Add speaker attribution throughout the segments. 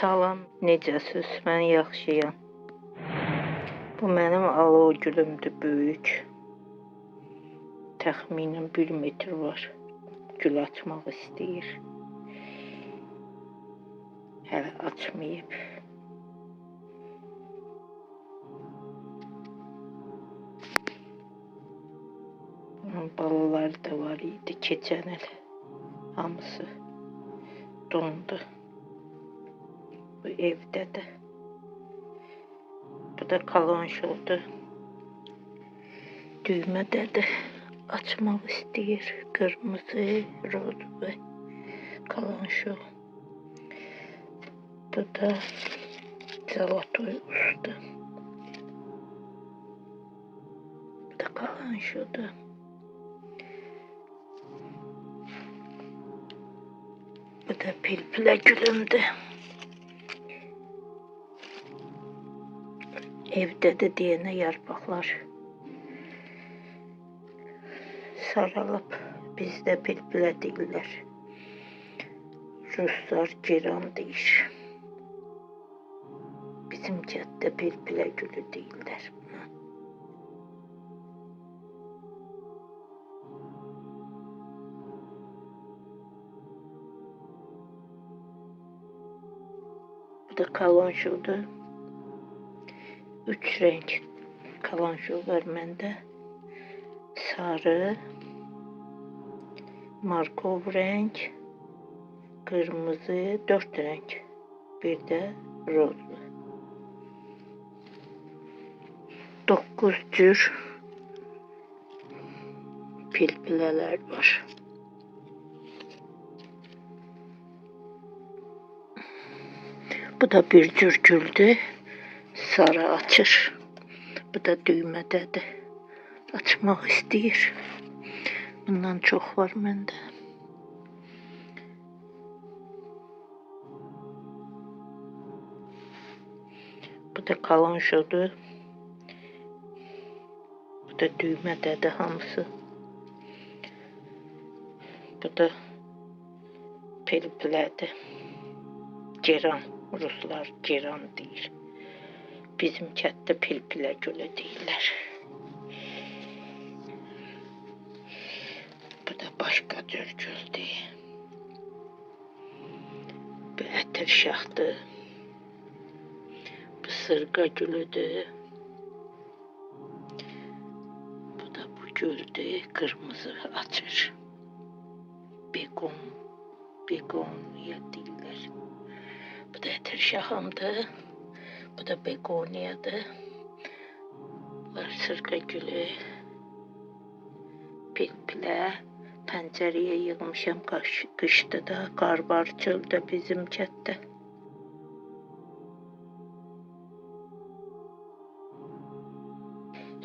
Speaker 1: Salam, necəsiz? Mən yaxşıyam. Bu mənim aloe gülümdür, böyük. Təxminən 1 metr var. Gül açmaq istəyir. Hələ açmayıb. Bunun balaları da var idi keçən il. Hamısı dondu. Bu evdədir. Bu da kalanşodur. Düymədədir. Açmaq istəyir. Qırmızı, roz və kalanşo. Bu da zalatoy usta. Bu da kalanşodur. Bu da pilpilə gülümdür. Evdədir deyənə yarpaqlar saralıb. Bizdə pilpilə deyirlər. Ruslar geran deyir. Bizim kənddə pilpilə gülü deyirlər buna. Bu da kalanşodur. 3 renk kalanşo var məndə. Sarı, markov renk, kırmızı, 4 renk. Bir də rozlu. 9 cür pilpilələr var. Bu da bir cür güldür. Sarı açır. Bu da düymədədir. Açmaq istəyir. Bundan çox var məndə. Bu da kalanşodur. Bu da düymədədir hamısı. Bu da pilpilədir. Geran. Ruslar geran deyir. Bizim kənddə pilpilə gülü deyirlər. Bu da başqa cür güldür. Bu ətir şaxdır. Bu sırqa gülüdür. Bu da bu güldür. Qırmızı açır. Begoniya deyirlər. Bu da ətir şaxımdır. Bu da begoniyadır. Var sırqa gülü. Pilpilə. Pəncərəyə yığmışam qışda da. Qar var çöldə bizim kənddə.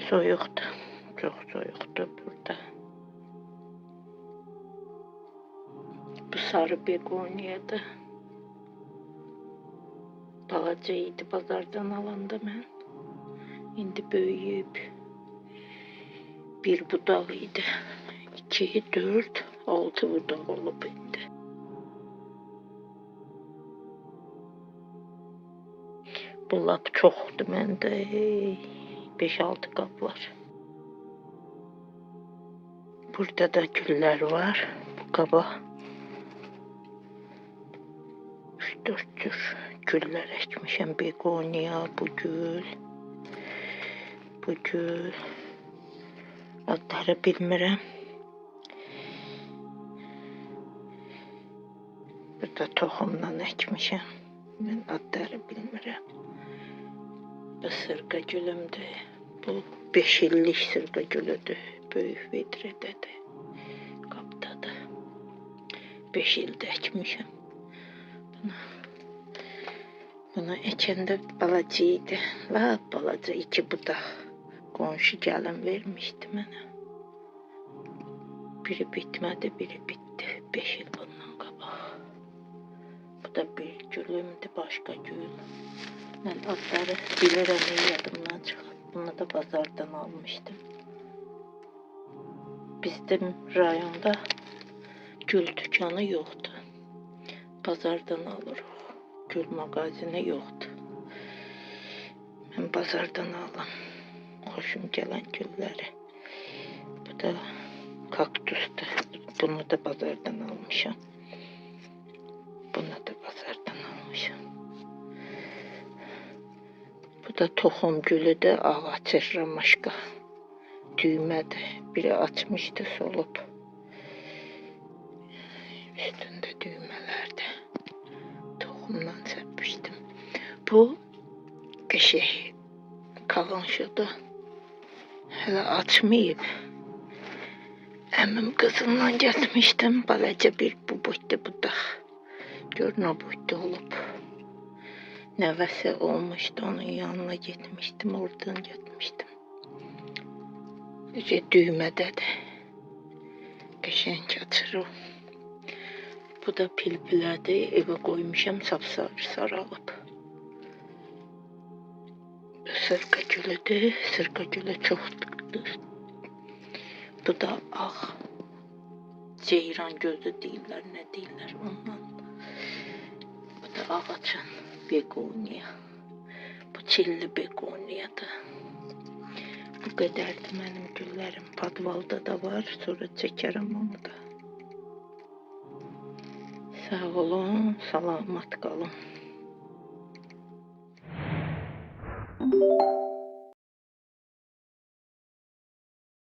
Speaker 1: Soyuqdur. Çox soyuqdur burada. Bu sarı begoniyadır. Balaca idi bazardan alanda mən. İndi böyüyüb. Bir budaq idi. 2, 4, 6 budaq olub indi. Bu lap çoxdur məndə. 5-6 qab var. Burada da güllər var. Bu qaba 3-4 cür güllər əkmişəm. Begoniya, bu gül. Bu gül. Adları bilmirəm. Burada toxumdan əkmişəm. Mən adları bilmirəm. Bu sırqa gülümdür. Bu 5 illik sırqa gülüdür. Böyük vedrədədir. Qapdadır. 5 ildə əkmişəm. Bunu əkəndə balaca idi. Lap balaca 2 budaq. Qonşu gəlin vermişdi mənə. Biri bitmədi, biri bitdi. 5 il bundan qabaq. Bu da bir gülümdür, başqa gül. Mən adları bilirəm, yadımdan çıxıb. Bunu da bazardan almışdım. Bizim rayonda gül dükanı yoxdur. Bazardan alırıq gül mağazini yoxdur. Mən bazardan alım. Xoşum gələn gülləri. Bu da kaktusdur. Bunu da bazardan almışam. Bunu da bazardan almışam. Bu da toxum gülüdür. Ağaçır ramaşka. Düymədir. Biri açmışdı, solub. Üstündə düymələrdir. Toxumdan səpmişdim. Bu qəşəng kalanşodur. Hələ açmayıb. Əmim qızımla getmişdim. Balaca bir bu boyda budaq. Gör nə boyda olub. Nəvəsi olmuşdu, onun yanına getmişdim. Oradan getmişdim. Düymədədir. Qəşəng açır o. Bu da pilpilədir. Evə qoymuşam, sapsarı saralıb. Sırqa gülüdür. Sırqa gülü çoxdur. Bu da ağ. Ceyran gözü deyirlər, nə deyirlər ondan. Bu da ağaçın begoniya. Bu çilli begoniyadır. Bu qədərdir mənim güllərim. Podvalda da var. Sonra çəkərəm onu da. Sağ olun, salamat qalın.